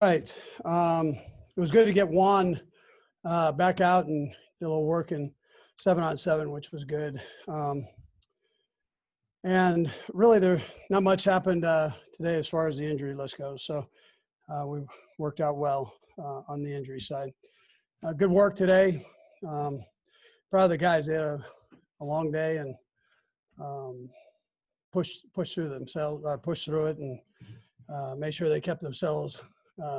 Right. It was good to get Juan back out and did a little work in 7-on-7, which was good. And really, there not much happened today as far as the injury list goes. So we worked out well on the injury side. Good work today. Proud of the guys. They had a long day and pushed through themselves, pushed through it, and made sure they kept themselves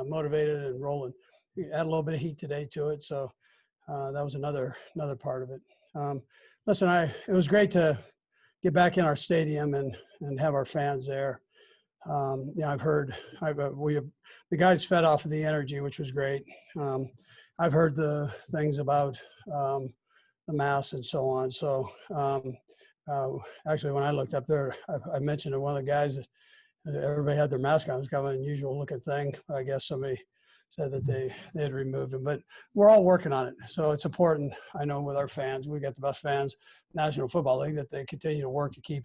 motivated and rolling. We add a little bit of heat today to it, so that was another part of it. Listen, it was great to get back in our stadium and have our fans there. I've heard the guys fed off of the energy, which was great. I've heard the things about the mass and so on. So actually, when I looked up there, I mentioned to one of the guys that everybody had their mask on. It was kind of an unusual looking thing. I guess somebody said that they had removed them, but we're all working on it. So it's important. I know with our fans, we got the best fans, National Football League, that they continue to work to keep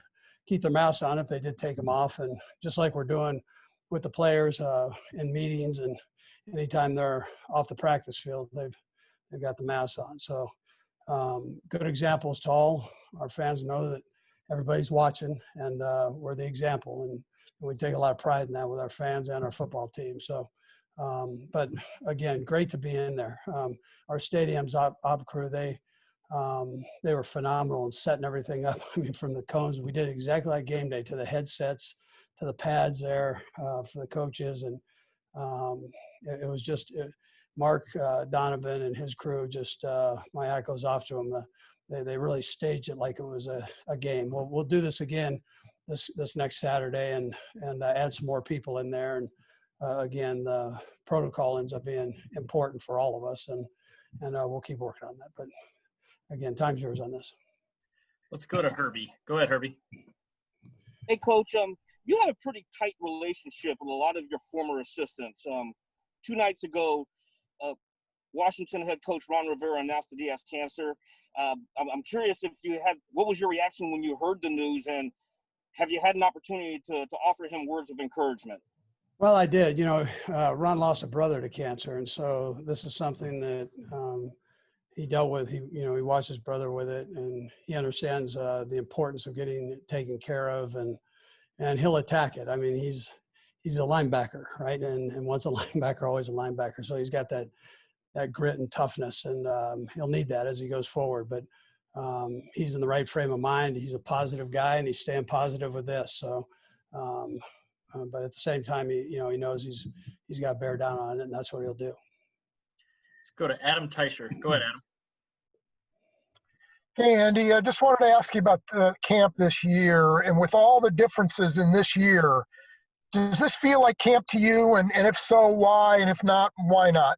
their masks on if they did take them off. And just like we're doing with the players in meetings and anytime they're off the practice field, they've got the masks on. So good examples to all our fans know that everybody's watching and we're the example. And we take a lot of pride in that with our fans and our football team. So, but again, great to be in there. Our stadium's op crew, they were phenomenal in setting everything up. I mean, from the cones, we did exactly like game day, to the headsets, to the pads there for the coaches. And it was just Mark Donovan and his crew, just my hat goes off to them. They really staged it like it was a game. We'll do this again this next Saturday and add some more people in there. And again, the protocol ends up being important for all of us, and we'll keep working on that. But again, time's yours on this. Let's go to Herbie. Go ahead, Herbie. Hey, Coach. You had a pretty tight relationship with a lot of your former assistants. 2 nights ago, Washington head coach Ron Rivera announced that he has cancer. I'm curious what was your reaction when you heard the news, and have you had an opportunity to offer him words of encouragement? Well, I did. Ron lost a brother to cancer, and so this is something that he dealt with. He watched his brother with it, and he understands the importance of getting it taken care of, and he'll attack it. I mean, he's a linebacker, right? And once a linebacker, always a linebacker. So he's got that grit and toughness, and he'll need that as he goes forward. But he's in the right frame of mind. He's a positive guy, and he's staying positive with this. So, but at the same time, he knows he's got to bear down on it, and that's what he'll do. Let's go to Adam Teicher. Go ahead, Adam. Hey, Andy, I just wanted to ask you about the camp this year, and with all the differences in this year, does this feel like camp to you? And if so, why? And if not, why not?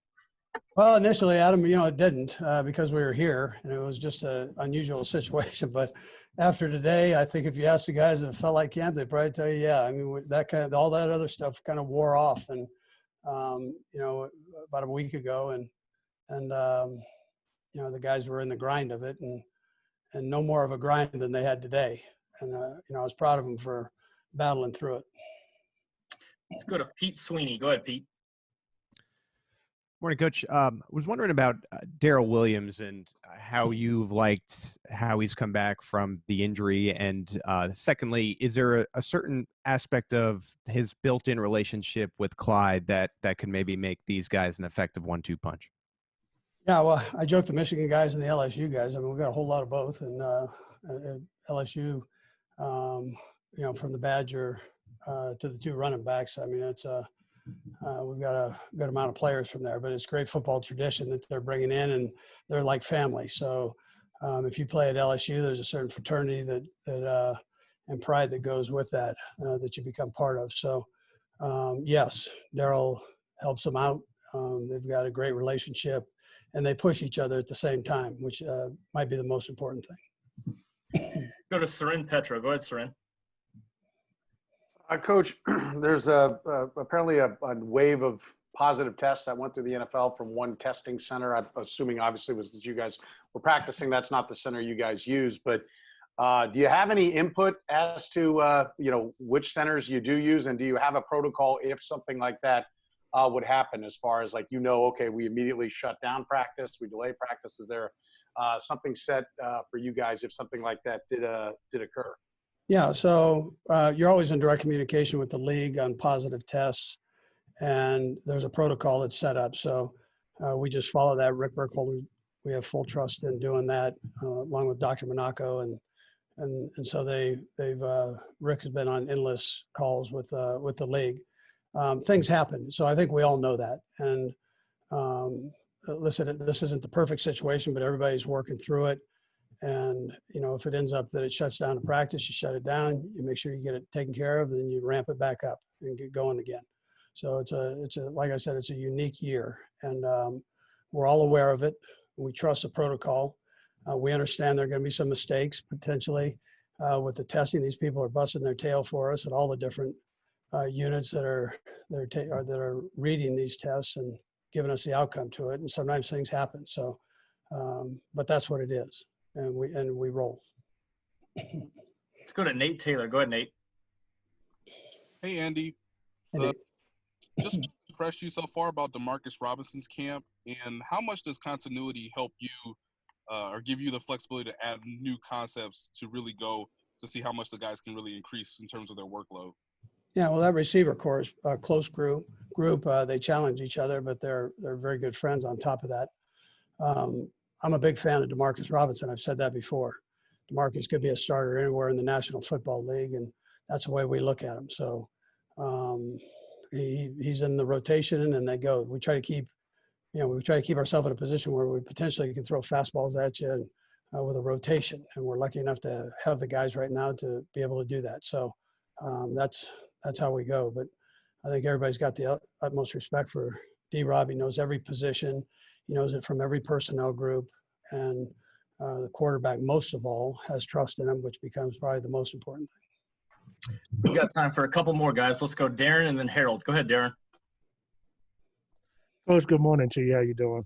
Well, initially, Adam, it didn't because we were here, and it was just an unusual situation. But after today, I think if you ask the guys if it felt like camp, they'd probably tell you, yeah. I mean, all that other stuff kind of wore off, and about a week ago, and the guys were in the grind of it, and no more of a grind than they had today. And I was proud of them for battling through it. Let's go to Pete Sweeney. Go ahead, Pete. Morning, Coach. Was wondering about Darrell Williams and how you've liked how he's come back from the injury. And secondly, is there a certain aspect of his built-in relationship with Clyde that could maybe make these guys an effective 1-2 punch? Yeah, well, I joked the Michigan guys and the LSU guys. I mean, we've got a whole lot of both. And LSU, from the Badger to the 2 running backs, I mean, it's we've got a good amount of players from there, but it's great football tradition that they're bringing in, and they're like family. So if you play at LSU, there's a certain fraternity that and pride that goes with that you become part of. So yes, Darrell helps them out. They've got a great relationship, and they push each other at the same time, which might be the most important thing. Go to Seren Petra. Go ahead, Seren. Coach, there's apparently a wave of positive tests that went through the NFL from one testing center. I'm assuming obviously was that you guys were practicing. That's not the center you guys use, but do you have any input as to which centers you do use, and do you have a protocol if something like that would happen as far as like, okay, we immediately shut down practice, we delay practice? Is there something set for you guys if something like that did occur? Yeah, so you're always in direct communication with the league on positive tests, and there's a protocol that's set up. So we just follow that. Rick Burkholder, we have full trust in doing that, along with Dr. Monaco, and so Rick has been on endless calls with the league. Things happen, so I think we all know that. And listen, this isn't the perfect situation, but everybody's working through it. And, if it ends up that it shuts down the practice, you shut it down, you make sure you get it taken care of, then you ramp it back up and get going again. So it's like I said, it's a unique year, and we're all aware of it. We trust the protocol. We understand there are going to be some mistakes potentially with the testing. These people are busting their tail for us at all the different units that are reading these tests and giving us the outcome to it. And sometimes things happen. So, but that's what it is. And we roll. Let's go to Nate Taylor. Go ahead, Nate. Hey, Andy. And Just impressed you so far about Demarcus Robinson's camp, and how much does continuity help you or give you the flexibility to add new concepts to really go to see how much the guys can really increase in terms of their workload? Yeah, well, that receiver corps, close group. They challenge each other, but they're very good friends on top of that. I'm a big fan of Demarcus Robinson. I've said that before. Demarcus could be a starter anywhere in the National Football League, and that's the way we look at him. So he's in the rotation, and they go. We try to keep ourselves in a position where we potentially can throw fastballs at you and, with a rotation, and we're lucky enough to have the guys right now to be able to do that. So that's how we go. But I think everybody's got the utmost respect for D-Rob. He knows every position. He knows it from every personnel group, and the quarterback, most of all, has trust in him, which becomes probably the most important thing. We've got time for a couple more guys. Let's go Darren and then Harold. Go ahead, Darren. Coach, good morning to you. How you doing?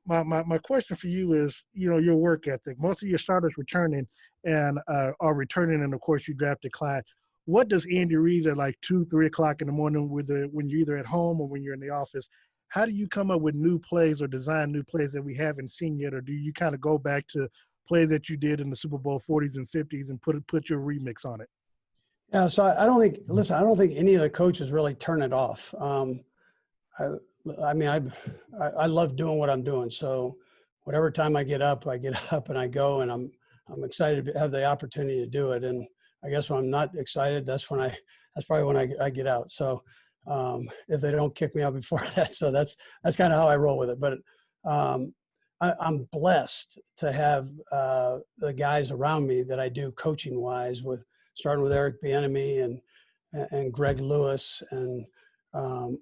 My question for you is, your work ethic. Most of your starters returning and are returning, and of course you drafted Clyde. What does Andy Reid at like 2, 3 o'clock in the morning when you're either at home or when you're in the office? How do you come up with new plays or design new plays that we haven't seen yet, or do you kind of go back to plays that you did in the Super Bowl 40s and 50s and put your remix on it? Yeah, so I don't think any of the coaches really turn it off. I love doing what I'm doing. So whatever time I get up and I go, and I'm excited to have the opportunity to do it. And I guess when I'm not excited, that's probably when I get out. So if they don't kick me out before that, so that's kind of how I roll with it. But I'm blessed to have the guys around me that I do coaching wise, with starting with Eric Bieniemy and Greg Lewis and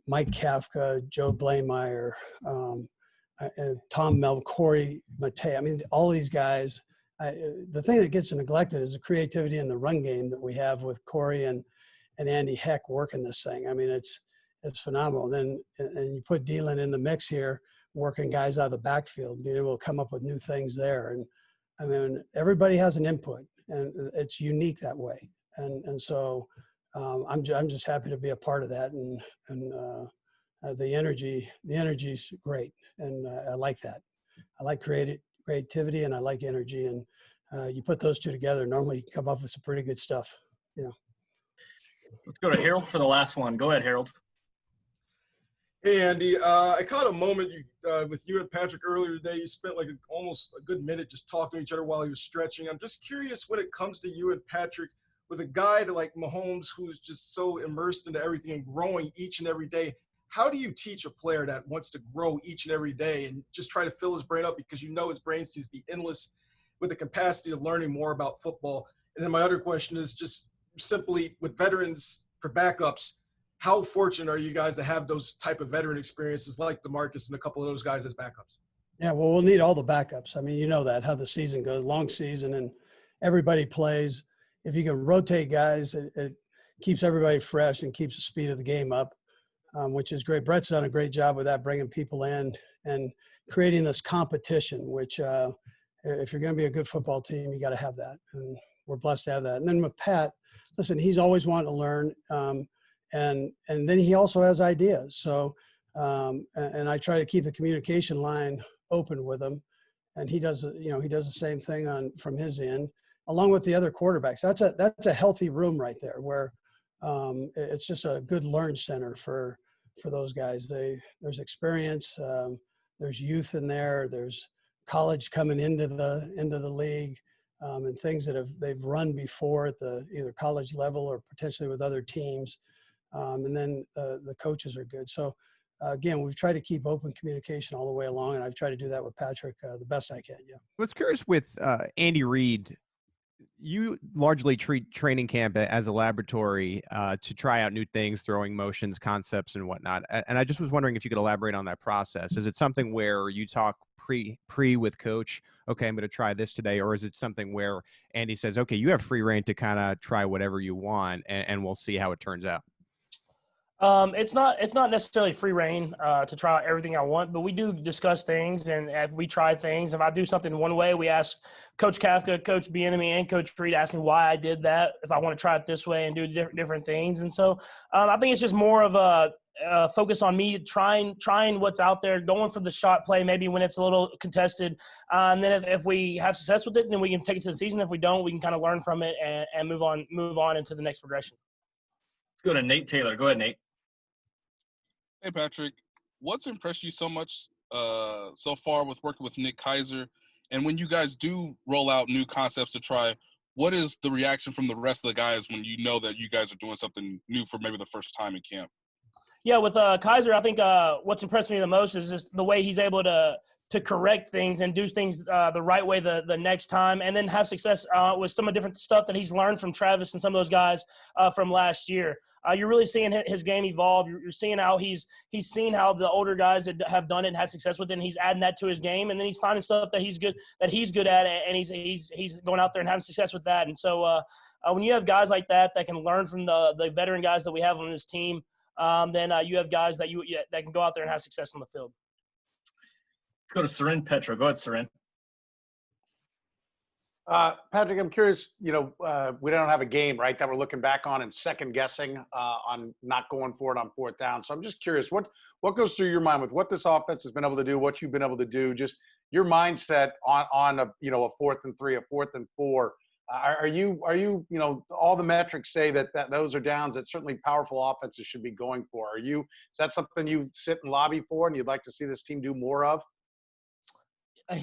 Mike Kafka, Joe Blameyer, and Tom Melvin, Corey Matei. I mean, all these guys. The thing that gets neglected is the creativity in the run game that we have with Corey and Andy Heck working this thing. I mean, it's phenomenal. And you put Dylan in the mix here, working guys out of the backfield, being able to come up with new things there. And I mean, everybody has an input, and it's unique that way. And so I'm just happy to be a part of that. And the energy's great, and I like that. I like creativity, and I like energy, and you put those two together, normally you can come up with some pretty good stuff. Let's go to Harold for the last one. Go ahead, Harold. Hey, Andy. I caught a moment with you and Patrick earlier today. You spent like almost a good minute just talking to each other while he was stretching. I'm just curious, when it comes to you and Patrick, with a guy like Mahomes who's just so immersed into everything and growing each and every day, how do you teach a player that wants to grow each and every day and just try to fill his brain up, because his brain seems to be endless with the capacity of learning more about football? And then my other question is just simply, with veterans for backups, how fortunate are you guys to have those type of veteran experiences like Demarcus and a couple of those guys as backups? Yeah, well, we'll need all the backups. I mean, that, how the season goes, long season, and everybody plays. If you can rotate guys, it keeps everybody fresh and keeps the speed of the game up, which is great. Brett's done a great job with that, bringing people in and creating this competition, which if you're going to be a good football team, you got to have that. And we're blessed to have that. And then with Pat, listen, he's always wanted to learn. and then he also has ideas. So and I try to keep the communication line open with him, and he does the same thing from his end, along with the other quarterbacks. That's a healthy room right there, where it's just a good learn center for those guys. There's experience, there's youth in there, there's college coming into the league, and things that they've run before at the either college level or potentially with other teams, and then the coaches are good. So again, we've tried to keep open communication all the way along, and I've tried to do that with Patrick the best I can. Yeah. I was curious with Andy Reid. You largely treat training camp as a laboratory to try out new things, throwing motions, concepts, and whatnot. And I just was wondering if you could elaborate on that process. Is it something where you talk pre with coach, okay, I'm going to try this today, or is it something where Andy says, okay, you have free reign to kind of try whatever you want, and we'll see how it turns out? It's not necessarily free reign to try out everything I want, but we do discuss things, and if we try things, if I do something one way, we ask Coach Kafka, Coach Bieniemy, and Coach Reid, ask me why I did that, if I want to try it this way and do different things. And so I think it's just more of a focus on me trying what's out there, going for the shot play, maybe when it's a little contested. And then if we have success with it, then we can take it to the season. If we don't, we can kind of learn from it and move on into the next progression. Let's go to Nate Taylor. Go ahead, Nate. Hey, Patrick, what's impressed you so much so far with working with Nick Keizer? And when you guys do roll out new concepts to try, what is the reaction from the rest of the guys when you know that you guys are doing something new for maybe the first time in camp? Yeah, with Keizer, I think what's impressed me the most is just the way he's able to correct things and do things the right way the next time, and then have success with some of the different stuff that he's learned from Travis and some of those guys from last year. You're really seeing his game evolve. You're seeing how he's seen how the older guys that have done it and had success with it, and he's adding that to his game, and then he's finding stuff that he's good at, and he's going out there and having success with that. And so when you have guys like that can learn from the veteran guys that we have on this team, then you have guys that can go out there and have success on the field. Let's go to Seren Petra. Go ahead, Seren. Patrick, I'm curious, we don't have a game, right, that we're looking back on and second guessing on not going for it on fourth down. So I'm just curious, what goes through your mind with what this offense has been able to do, what you've been able to do, just your mindset on a 4th and 3, a 4th and 4. Are you all the metrics say that those are downs that certainly powerful offenses should be going for. Is that something you sit and lobby for and you'd like to see this team do more of?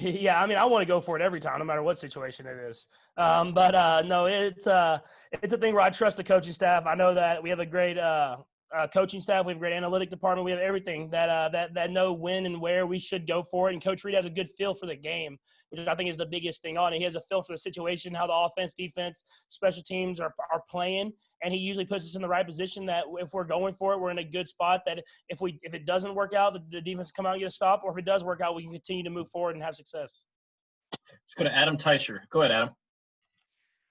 Yeah, I mean, I want to go for it every time, no matter what situation it is. But no, it's a thing where I trust the coaching staff. I know that we have a great coaching staff. We have a great analytic department. We have everything that know when and where we should go for it. And Coach Reid has a good feel for the game, which I think is the biggest thing on it. He has a feel for the situation, how the offense, defense, special teams are playing. And he usually puts us in the right position that if we're going for it, we're in a good spot, that if it doesn't work out, the defense come out and get a stop, or if it does work out, we can continue to move forward and have success. Let's go to Adam Teicher. Go ahead, Adam.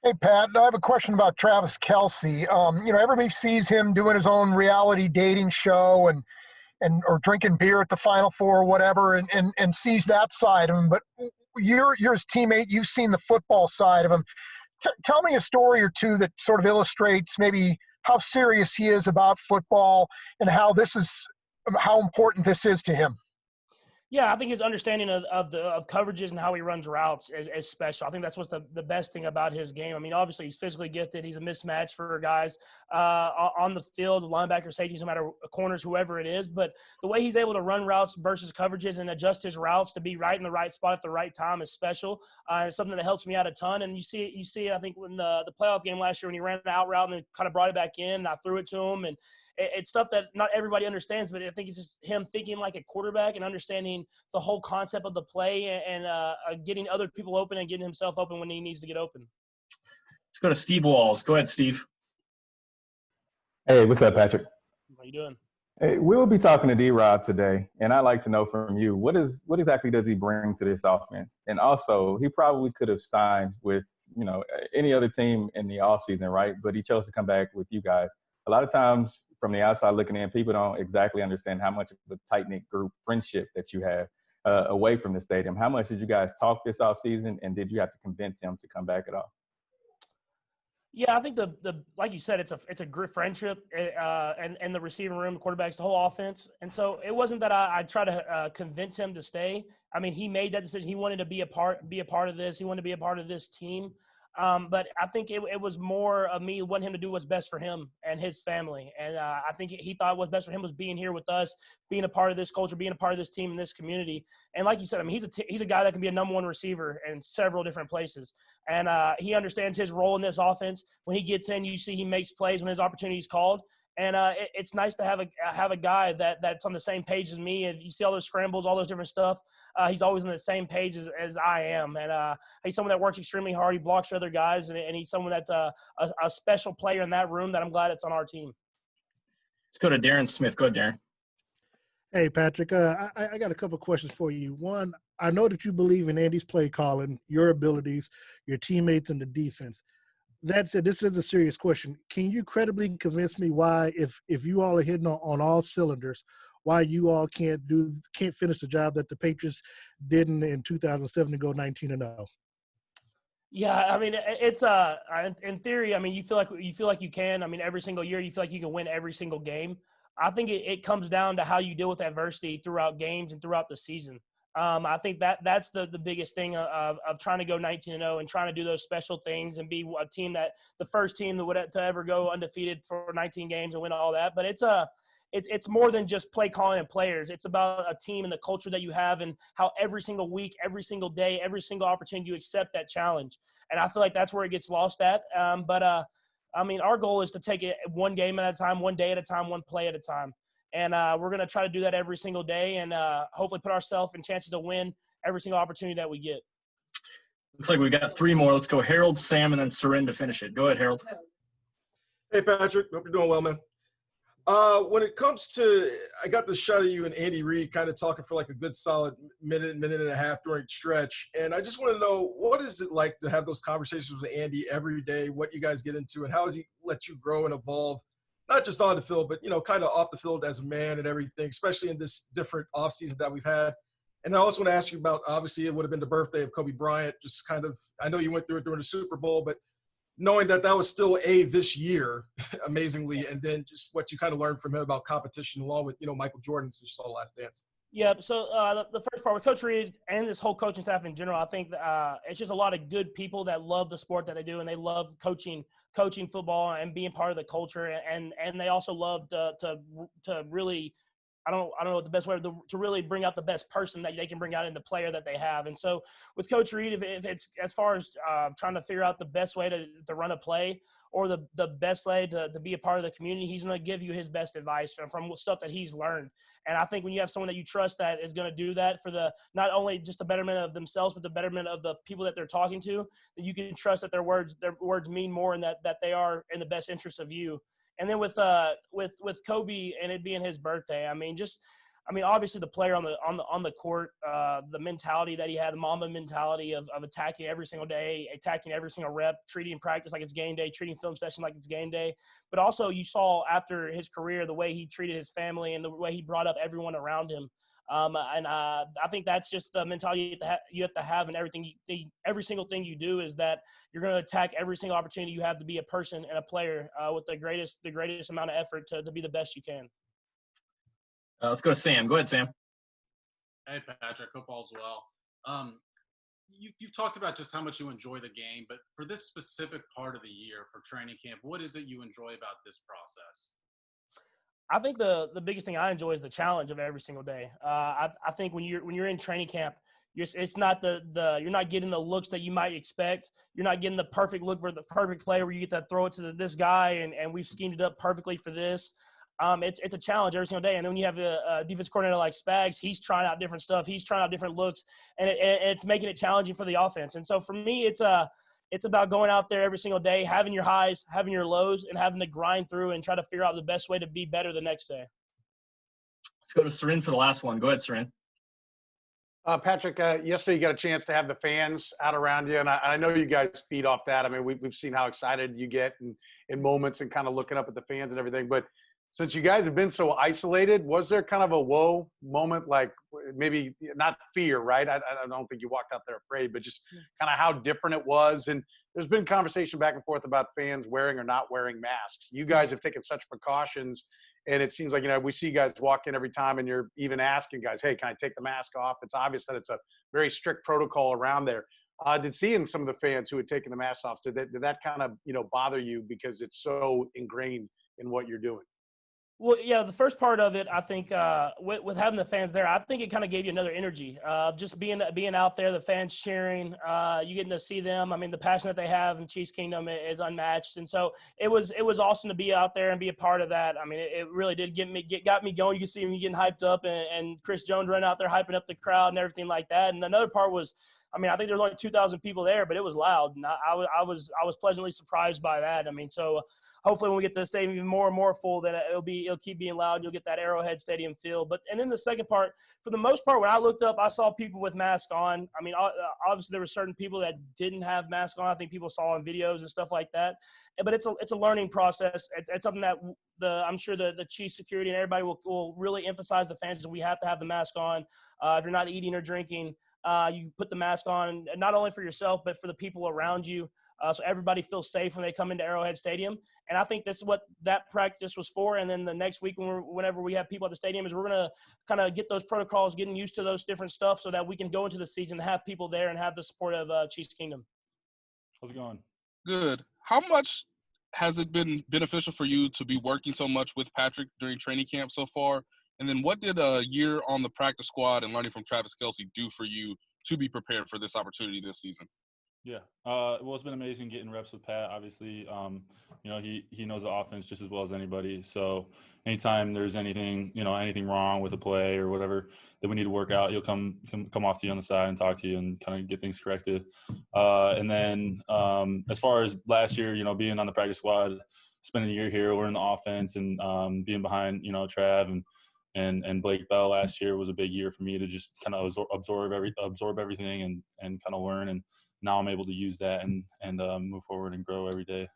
Hey, Pat, I have a question about Travis Kelce. Everybody sees him doing his own reality dating show or drinking beer at the Final Four or whatever, and sees that side of him. But you're his teammate. You've seen the football side of him. Tell me a story or two that sort of illustrates maybe how serious he is about football and how important this is to him. Yeah, I think his understanding of coverages and how he runs routes is special. I think that's what's the best thing about his game. I mean, obviously he's physically gifted. He's a mismatch for guys on the field, linebacker, safeties, no matter corners, whoever it is. But the way he's able to run routes versus coverages and adjust his routes to be right in the right spot at the right time is special. It's something that helps me out a ton. And you see it, I think, when the playoff game last year when he ran an out route and then kind of brought it back in, and I threw it to him. And it's stuff that not everybody understands, but I think it's just him thinking like a quarterback and understanding the whole concept of the play and getting other people open and getting himself open when he needs to get open. Let's go to Steve Walls. Go ahead, Steve. Hey, what's up, Patrick? How you doing? Hey, we'll be talking to D-Rob today, and I'd like to know from you, what exactly does he bring to this offense? And also, he probably could have signed with, any other team in the offseason, right? But he chose to come back with you guys. A lot of times, from the outside looking in, people don't exactly understand how much of a tight-knit group friendship that you have away from the stadium. How much did you guys talk this offseason, and did you have to convince him to come back at all? Yeah, I think the like you said, it's a good friendship, and the receiving room, the quarterbacks, the whole offense. And so it wasn't that I tried to convince him to stay. I mean, he made that decision. He wanted to be a part of this. He wanted to be a part of this team. But I think it was more of me wanting him to do what's best for him and his family. And I think he thought what's best for him was being here with us, being a part of this culture, being a part of this team and this community. And like you said, I mean, he's a guy that can be a number one receiver in several different places. And he understands his role in this offense. When he gets in, you see he makes plays when his opportunity is called. And it's nice to have a guy that's on the same page as me. If you see all those scrambles, all those different stuff, he's always on the same page as I am. And he's someone that works extremely hard. He blocks for other guys, and he's someone that's a special player in that room that I'm glad it's on our team. Let's go to Darren Smith. Go, Darren. Hey, Patrick, I got a couple of questions for you. One, I know that you believe in Andy's play calling, your abilities, your teammates, and the defense. That said, this is a serious question. Can you credibly convince me why, if you all are hitting on all cylinders, why you all can't finish the job that the Patriots did in 2007 to go 19-0? Yeah, I mean, it's in theory. I mean, you feel like you can. I mean, every single year you feel like you can win every single game. I think it comes down to how you deal with adversity throughout games and throughout the season. I think that's the biggest thing of trying to go 19-0 and trying to do those special things and be a team that the first team that would to ever go undefeated for 19 games and win all that. But it's more than just play calling and players. It's about a team and the culture that you have and how every single week, every single day, every single opportunity you accept that challenge. And I feel like that's where it gets lost at. I mean, our goal is to take it one game at a time, one day at a time, one play at a time. And we're going to try to do that every single day and hopefully put ourselves in chances to win every single opportunity that we get. Looks like we got three more. Let's go Harold, Sam, and then Seren to finish it. Go ahead, Harold. Hey, Patrick. Hope you're doing well, man. When it comes to – I got the shot of you and Andy Reid kind of talking for like a good solid minute and a half during stretch. And I just want to know, what is it like to have those conversations with Andy every day, what you guys get into, and how has he let you grow and evolve? Not just on the field, but, kind of off the field as a man and everything, especially in this different offseason that we've had. And I also want to ask you about, obviously, it would have been the birthday of Kobe Bryant, just kind of – I know you went through it during the Super Bowl, but knowing that was still this year, amazingly, and then just what you kind of learned from him about competition along with, Michael Jordan since you saw The Last Dance. Yeah, so the first part with Coach Reid and this whole coaching staff in general, I think it's just a lot of good people that love the sport that they do, and they love coaching football and being part of the culture, and they also love to really – I don't know what the best way to really bring out the best person that they can bring out in the player that they have. And so with Coach Reid, if it's as far as trying to figure out the best way to run a play or the best way to be a part of the community, he's going to give you his best advice from stuff that he's learned. And I think when you have someone that you trust that is going to do that for not only just the betterment of themselves, but the betterment of the people that they're talking to, that you can trust that their words mean more and that they are in the best interest of you. And then with Kobe and it being his birthday, I mean, obviously the player on the court, the mentality that he had, the Mamba mentality of attacking every single day, attacking every single rep, treating practice like it's game day, treating film session like it's game day. But also you saw after his career the way he treated his family and the way he brought up everyone around him. I think that's just the mentality you have to have in everything. Every single thing you do is that you're going to attack every single opportunity you have to be a person and a player with the greatest amount of effort to be the best you can. Let's go to Sam. Go ahead, Sam. Hey, Patrick. Hope all's well. You've talked about just how much you enjoy the game, but for this specific part of the year for training camp, what is it you enjoy about this process? I think the biggest thing I enjoy is the challenge of every single day. I think when you're in training camp, it's not you're not getting the looks that you might expect. You're not getting the perfect look for the perfect play where you get to throw it to this guy and we've schemed it up perfectly for this. It's a challenge every single day. And then when you have a defense coordinator like Spags, he's trying out different stuff. He's trying out different looks, and it's making it challenging for the offense. And so for me, it's about going out there every single day, having your highs, having your lows, and having to grind through and try to figure out the best way to be better the next day. Let's go to Seren for the last one. Go ahead, Seren. Patrick, yesterday you got a chance to have the fans out around you, and I know you guys feed off that. I mean, we've seen how excited you get in moments and kind of looking up at the fans and everything. But since you guys have been so isolated, was there kind of a whoa moment, like maybe not fear, right? I don't think you walked out there afraid, but just kind of how different it was. And there's been conversation back and forth about fans wearing or not wearing masks. You guys have taken such precautions, and it seems like, we see you guys walk in every time and you're even asking guys, hey, can I take the mask off? It's obvious that it's a very strict protocol around there. Did seeing some of the fans who had taken the masks off, did that kind of, bother you because it's so ingrained in what you're doing? Well, yeah, the first part of it, I think, with having the fans there, I think it kind of gave you another energy of just being out there, the fans cheering, you getting to see them. I mean, the passion that they have in Chiefs Kingdom is unmatched, and so it was awesome to be out there and be a part of that. I mean, it really did got me going. You can see me getting hyped up, and Chris Jones running out there hyping up the crowd and everything like that. And another part was, I mean, I think there was only 2,000 people there, but it was loud, and I was pleasantly surprised by that. I mean, so hopefully when we get to the stadium even more and more full, then it'll keep being loud. You'll get that Arrowhead Stadium feel. And then the second part, for the most part, when I looked up, I saw people with masks on. I mean, obviously there were certain people that didn't have masks on. I think people saw on videos and stuff like that. But it's a learning process. It's something that I'm sure the chief security and everybody will really emphasize the fans. We have to have the mask on. If you're not eating or drinking, you put the mask on, and not only for yourself, but for the people around you. So everybody feels safe when they come into Arrowhead Stadium. And I think that's what that practice was for. And then the next week, whenever we have people at the stadium, is we're going to kind of get those protocols, getting used to those different stuff so that we can go into the season and have people there and have the support of Chiefs Kingdom. How's it going? Good. How much has it been beneficial for you to be working so much with Patrick during training camp so far? And then what did a year on the practice squad and learning from Travis Kelce do for you to be prepared for this opportunity this season? Yeah, well, it's been amazing getting reps with Pat. Obviously, he knows the offense just as well as anybody. So anytime there's anything wrong with a play or whatever that we need to work out, he'll come off to you on the side and talk to you and kind of get things corrected. And then as far as last year, being on the practice squad, spending a year here, learning the offense, and being behind Trav and Blake Bell last year was a big year for me to just kind of absorb everything and kind of learn. And now I'm able to use that and move forward and grow every day.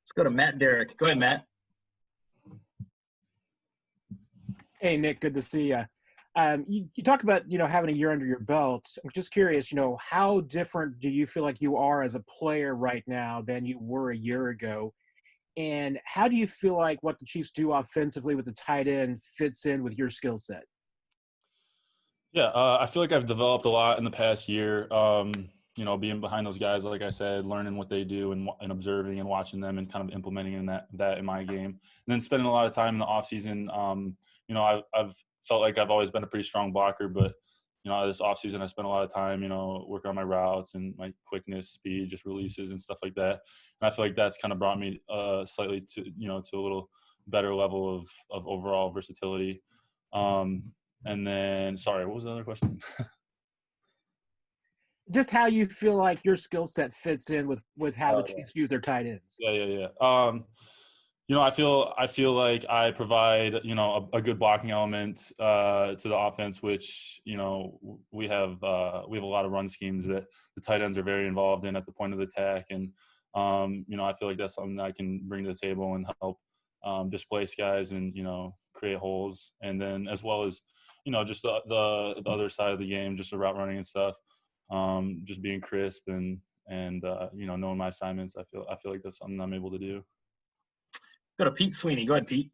Let's go to Matt Derrick. Go ahead, Matt. Hey, Nick, good to see you. You talk about, having a year under your belt. I'm just curious, how different do you feel like you are as a player right now than you were a year ago? And how do you feel like what the Chiefs do offensively with the tight end fits in with your skill set? Yeah, I feel like I've developed a lot in the past year. Being behind those guys, like I said, learning what they do and observing and watching them and kind of implementing that in my game. And then spending a lot of time in the offseason. I've felt like I've always been a pretty strong blocker, but, this offseason I spent a lot of time, working on my routes and my quickness, speed, just releases and stuff like that. And I feel like that's kind of brought me slightly to a little better level of overall versatility. And then, sorry, what was the other question? Just how you feel like your skill set fits in with how the Chiefs use their tight ends. Yeah. I feel like I provide, a good blocking element to the offense, which, we have a lot of run schemes that the tight ends are very involved in at the point of the attack. And, I feel like that's something that I can bring to the table and help displace guys and, create holes. And then as well as, just the other side of the game, just the route running and stuff. Just being crisp and knowing my assignments. I feel like that's something I'm able to do. Go to Pete Sweeney. Go ahead, Pete.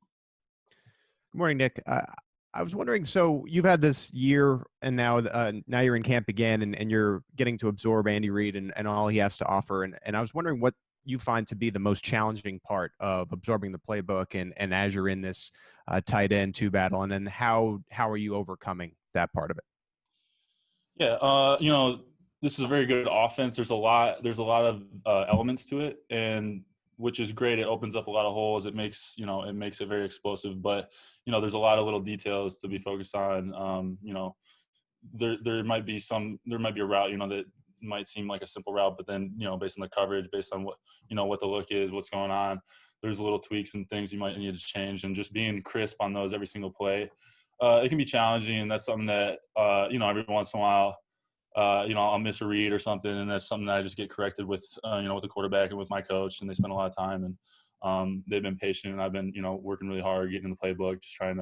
Good morning, Nick. I was wondering, so you've had this year and now you're in camp again and you're getting to absorb Andy Reid and all he has to offer. And I was wondering what you find to be the most challenging part of absorbing the playbook and as you're in this tight end 2 battle, and then how are you overcoming that part of it? Yeah, this is a very good offense. There's a lot of elements to it, and which is great. It opens up a lot of holes. It makes it very explosive. But there's a lot of little details to be focused on. There might be a route that might seem like a simple route, but then based on the coverage, based on what the look is, what's going on, there's little tweaks and things you might need to change. And just being crisp on those every single play. It can be challenging, and that's something that, every once in a while, I'll miss a read or something, and that's something that I just get corrected with, with the quarterback and with my coach, and they spend a lot of time. And they've been patient, and I've been, working really hard, getting in the playbook, just trying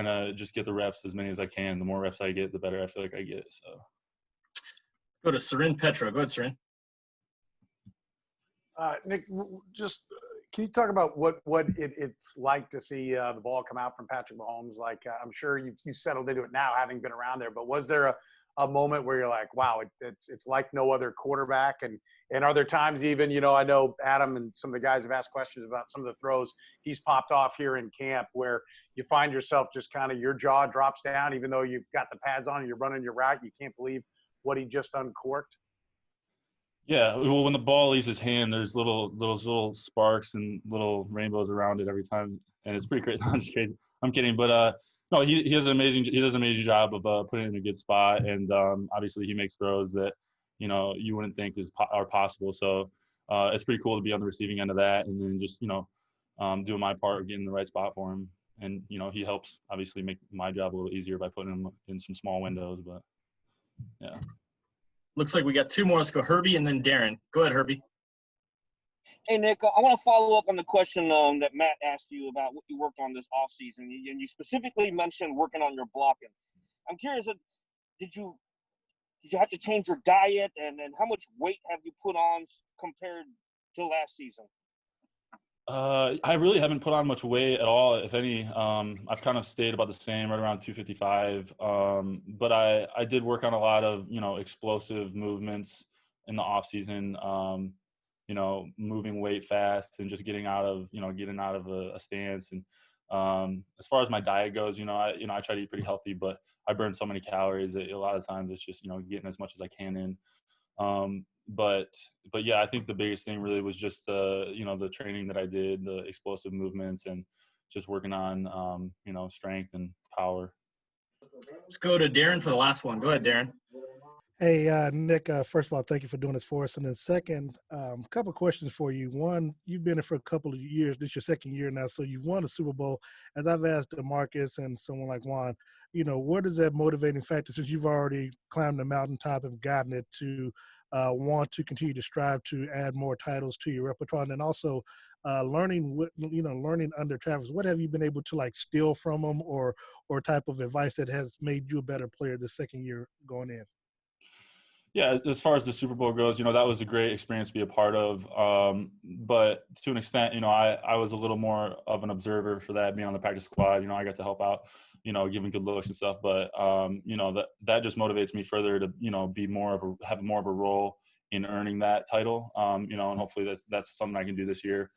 to just get the reps, as many as I can. The more reps I get, the better I feel like I get. So Go to Sarin Petro. Go ahead, Sarin. Nick, just can you talk about what it's like to see the ball come out from Patrick Mahomes? Like, I'm sure you settled into it now, having been around there. But was there a moment where you're like, wow, it's like no other quarterback? And are there times even, I know Adam and some of the guys have asked questions about some of the throws he's popped off here in camp, where you find yourself just kind of your jaw drops down, even though you've got the pads on and you're running your route, you can't believe what he just uncorked? yeah, well, when the ball leaves his hand, there's little sparks and little rainbows around it every time, and it's pretty crazy. I'm just kidding. I'm kidding, but no, he does an amazing job of putting it in a good spot, and obviously he makes throws that you wouldn't think are possible. So it's pretty cool to be on the receiving end of that, and then just doing my part, getting in the right spot for him, and he helps obviously make my job a little easier by putting him in some small windows. But yeah. Looks like we got two more. Let's go Herbie and then Darren. Go ahead, Herbie. Hey, Nick, I want to follow up on the question that Matt asked you about what you worked on this offseason. And you specifically mentioned working on your blocking. I'm curious, did you have to change your diet? And how much weight have you put on compared to last season? I really haven't put on much weight at all, if any. I've kind of stayed about the same, right around 255. But I did work on a lot of, explosive movements in the off season. Moving weight fast and just getting out of a stance. And as far as my diet goes, I try to eat pretty healthy, but I burn so many calories that a lot of times it's just, getting as much as I can in. But yeah, I think the biggest thing really was just the training that I did, the explosive movements, and just working on strength and power. Let's go to Darren for the last one. Go ahead, Darren. Hey, Nick, first of all, thank you for doing this for us. And then second, a couple of questions for you. One, you've been here for a couple of years. This is your second year now, so you've won a Super Bowl. As I've asked Demarcus and someone like Juan, what is that motivating factor, since you've already climbed the mountaintop and gotten it, to want to continue to strive to add more titles to your repertoire? And then also learning under Travis, what have you been able to steal from him, or type of advice that has made you a better player the second year going in? Yeah, as far as the Super Bowl goes, that was a great experience to be a part of. But to an extent, I was a little more of an observer for that, being on the practice squad. I got to help out, giving good looks and stuff. But that just motivates me further to have more of a role in earning that title. And hopefully that's something I can do this year,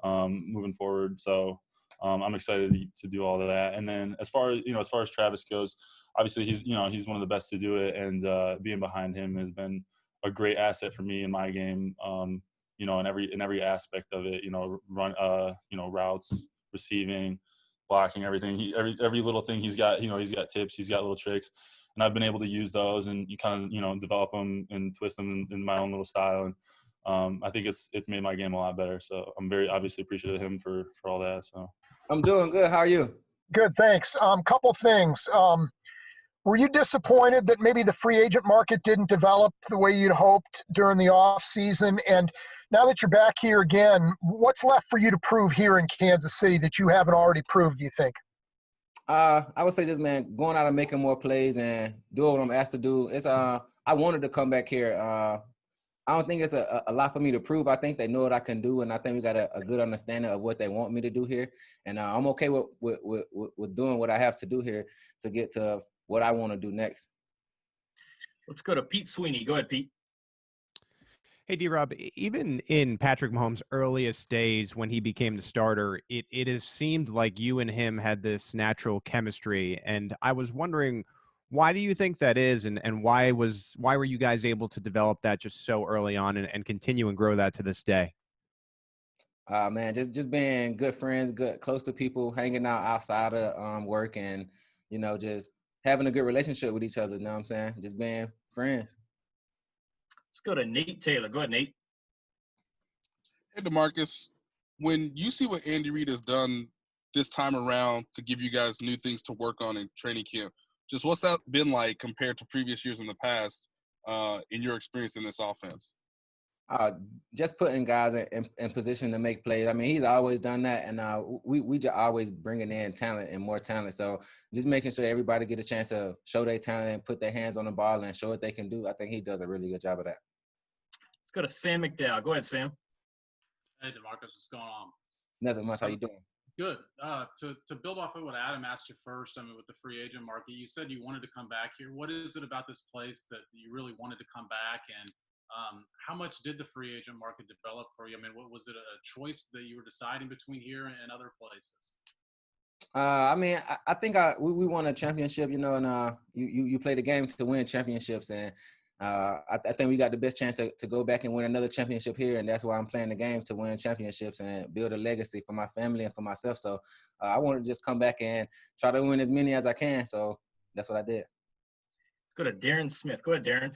moving forward. So I'm excited to do all of that. And then as far as Travis goes, obviously he's one of the best to do it, and being behind him has been a great asset for me in my game. In every aspect of it, routes, receiving, blocking, everything. Every little thing he's got. He's got tips, he's got little tricks, and I've been able to use those and you kind of develop them and twist them in my own little style. And I think it's made my game a lot better. So I'm very obviously appreciative of him for all that. So I'm doing good. How are you? Good, thanks. Couple things. Were you disappointed that maybe the free agent market didn't develop the way you'd hoped during the off season? And now that you're back here again, what's left for you to prove here in Kansas City that you haven't already proved, do you think? I would say just, man, going out and making more plays and doing what I'm asked to do. I wanted to come back here. I don't think it's a lot for me to prove. I think they know what I can do, and I think we got a good understanding of what they want me to do here. And I'm okay with doing what I have to do here to get to what I want to do next. Let's go to Pete Sweeney. Go ahead, Pete. Hey, D-Rob, even in Patrick Mahomes' earliest days when he became the starter, it has seemed like you and him had this natural chemistry. And I was wondering, why do you think that is, and why were you guys able to develop that just so early on and continue and grow that to this day? Man, just being good friends, close to people, hanging out outside of work, and just having a good relationship with each other. You know what I'm saying? Just being friends. Let's go to Nate Taylor. Go ahead, Nate. Hey, Demarcus, when you see what Andy Reid has done this time around to give you guys new things to work on in training camp, just what's that been like compared to previous years in the past in your experience in this offense? Just putting guys in position to make plays. I mean, he's always done that, and we just always bringing in talent and more talent. So just making sure everybody get a chance to show their talent, put their hands on the ball, and show what they can do. I think he does a really good job of that. Let's go to Sam McDowell. Go ahead, Sam. Hey, Demarcus, what's going on? Nothing much. How you doing? Good. To build off of what Adam asked you first, I mean, with the free agent market, you said you wanted to come back here. What is it about this place that you really wanted to come back? And how much did the free agent market develop for you? I mean, what was it, a choice that you were deciding between here and other places? I mean, I think we won a championship, you know, and you play the game to win championships, and I think we got the best chance to go back and win another championship here, and that's why I'm playing the game, to win championships and build a legacy for my family and for myself. So I want to just come back and try to win as many as I can. So that's what I did. Let's go to Darren Smith. Go ahead, Darren.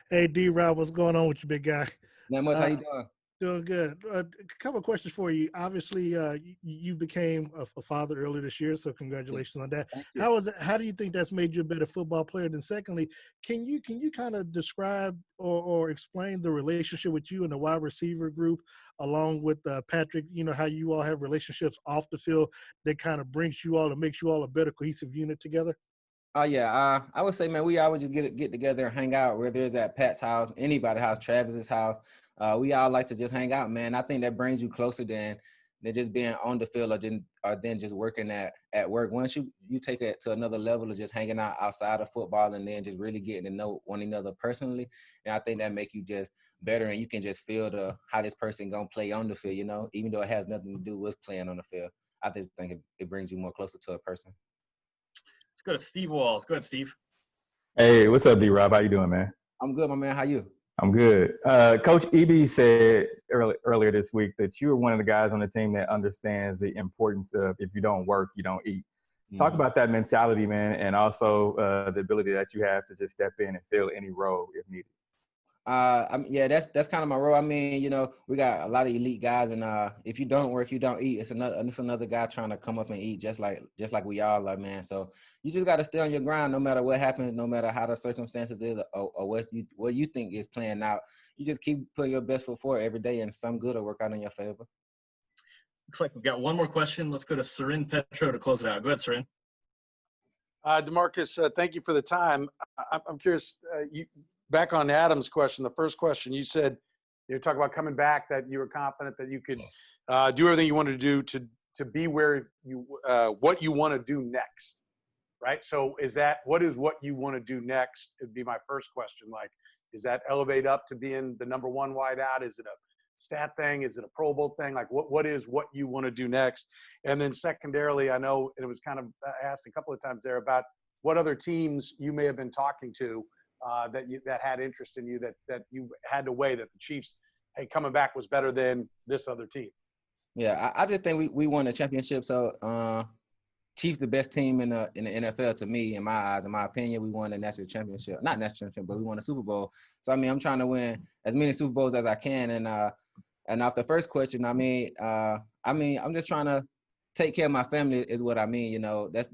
Hey, D-Rob, what's going on with you, big guy? Not much. How you doing? Doing good. A couple of questions for you. Obviously, you became a father earlier this year, so congratulations on that. How do you think that's made you a better football player? Then secondly, can you kind of describe or explain the relationship with you and the wide receiver group, along with Patrick, you know, how you all have relationships off the field that kind of brings you all and makes you all a better cohesive unit together? Oh, yeah. I would say, man, we always just get together and hang out, whether it's at Pat's house, anybody's house, Travis's house. We all like to just hang out, man. I think that brings you closer than just being on the field or then just working at work. Once you take it to another level of just hanging out outside of football and then just really getting to know one another personally, and I think that make you just better, and you can just feel how this person gonna play on the field, you know, even though it has nothing to do with playing on the field. I just think it brings you more closer to a person. Let's go to Steve Walls. Go ahead, Steve. Hey, what's up, D-Rob? How you doing, man? I'm good, my man. How you? I'm good. Coach EB said earlier this week that you are one of the guys on the team that understands the importance of if you don't work, you don't eat. Talk about that mentality, man, and also the ability that you have to just step in and fill any role if needed. Yeah, that's kind of my role. I mean, you know, we got a lot of elite guys, and if you don't work, you don't eat. It's another guy trying to come up and eat, just like we all are, man. So you just got to stay on your grind, no matter what happens, no matter how the circumstances is, or what you think is playing out. You just keep putting your best foot forward every day, and some good will work out in your favor. Looks like we've got one more question. Let's go to Sarin Petro to close it out. Go ahead, Sarin. Demarcus, thank you for the time. I'm curious, back on Adam's question, the first question, you said, you talk about coming back, that you were confident that you could do everything you wanted to do to be where what you want to do next, right? So what is what you want to do next? It'd be my first question. Like, is that elevate up to being the number one wide out? Is it a stat thing? Is it a Pro Bowl thing? Like, what is what you want to do next? And then secondarily, I know it was kind of asked a couple of times there about what other teams you may have been talking to that had interest in you, that you had to weigh, that the Chiefs, hey, coming back was better than this other team. Yeah, I just think we won the championship. So Chiefs the best team in the NFL to me, in my eyes, in my opinion. We won the national championship, not national championship, but we won the Super Bowl. So I mean, I'm trying to win as many Super Bowls as I can. And off the first question, I mean, I'm just trying to take care of my family is what I mean. You know, that's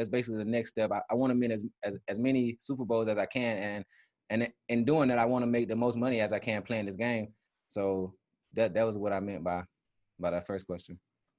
basically the next step. I want to win as many Super Bowls as I can, and in doing that, I want to make the most money as I can playing this game. So that was what I meant by that first question.